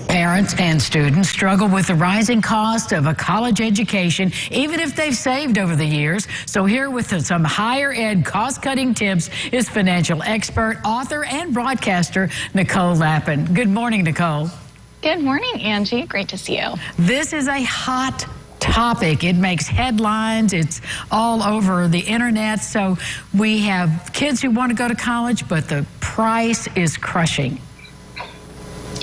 Parents and students struggle with the rising cost of a college education, even if they've saved over the years. So here with some higher ed cost-cutting tips is financial expert, author, and broadcaster Nicole Lappin. Good morning, Nicole. Good morning, Angie. Great to see you. This is a hot topic. It makes headlines. It's all over the internet. So we have kids who want to go to college, but the price is crushing.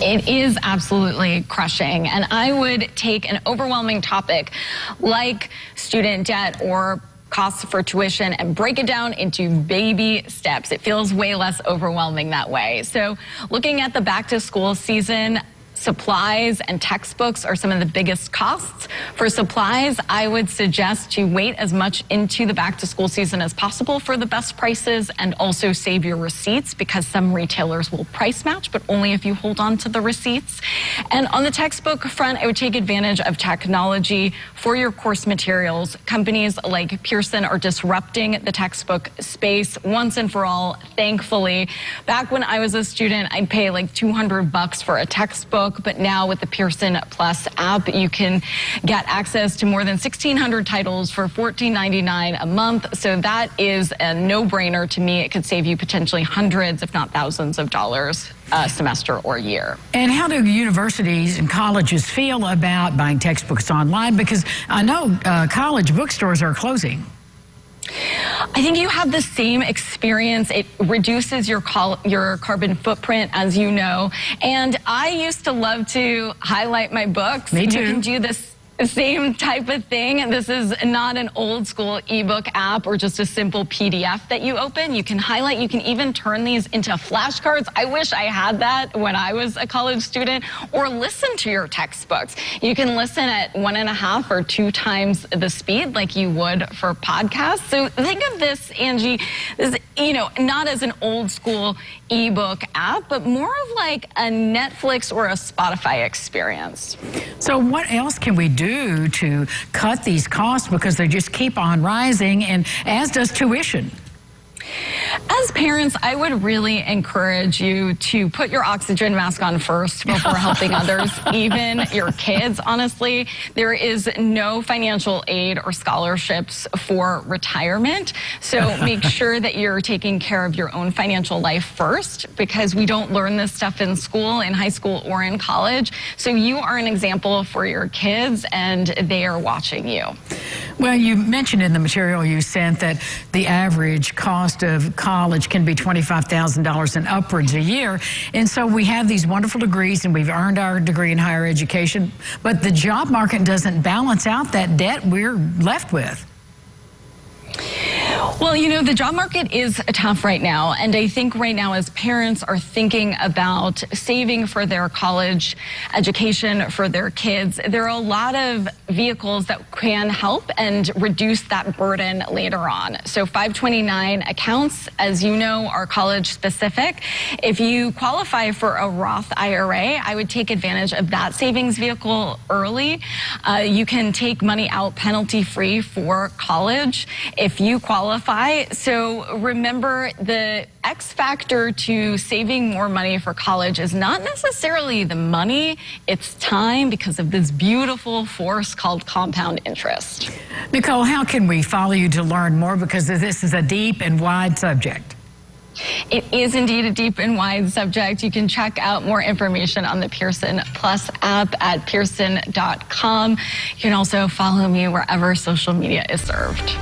It is absolutely crushing, and I would take an overwhelming topic like student debt or costs for tuition and break it down into baby steps. It feels way less overwhelming that way. So looking at the back to school season, supplies and textbooks are some of the biggest costs. For supplies, I would suggest to wait as much into the back to school season as possible for the best prices, and also save your receipts, because some retailers will price match, but only if you hold on to the receipts. And on the textbook front, I would take advantage of technology for your course materials. Companies like Pearson are disrupting the textbook space once and for all, thankfully. Back when I was a student, I'd pay like $200 for a textbook. But now with the Pearson Plus app, you can get access to more than 1,600 titles for $14.99 a month. So that is a no-brainer to me. It could save you potentially hundreds, if not thousands of dollars a semester or year. And how do universities and colleges feel about buying textbooks online? Because I know college bookstores are closing. I think you have the same experience. It reduces your carbon footprint, as you know. And I used to love to highlight my books. Me too. You can do this same type of thing. This is not an old school ebook app or just a simple PDF that you open. You can highlight, you can even turn these into flashcards. I wish I had that when I was a college student. Or listen to your textbooks. You can listen at 1.5 or 2 times the speed like you would for podcasts. So think of this, Angie, this, not as an old school ebook app, but more of like a Netflix or a Spotify experience. So what else can we do to cut these costs, because they just keep on rising, and as does tuition? As parents, I would really encourage you to put your oxygen mask on first before helping others, even your kids, honestly. There is no financial aid or scholarships for retirement. So make sure that you're taking care of your own financial life first, because we don't learn this stuff in school, in high school, or in college. So you are an example for your kids, and they are watching you. Well, you mentioned in the material you sent that the average cost of college can be $25,000 and upwards a year. And so we have these wonderful degrees, and we've earned our degree in higher education, but the job market doesn't balance out that debt we're left with. Well, the job market is tough right now, and I think right now, as parents are thinking about saving for their college education for their kids, there are a lot of vehicles that can help and reduce that burden later on. So 529 accounts, as you know, are college specific. If you qualify for a Roth IRA, I would take advantage of that savings vehicle early. You can take money out penalty-free for college if you qualify. So remember, the X factor to saving more money for college is not necessarily the money, it's time, because of this beautiful force called compound interest. Nicole, how can we follow you to learn more? Because this is a deep and wide subject. It is indeed a deep and wide subject. You can check out more information on the Pearson Plus app at pearson.com. You can also follow me wherever social media is served.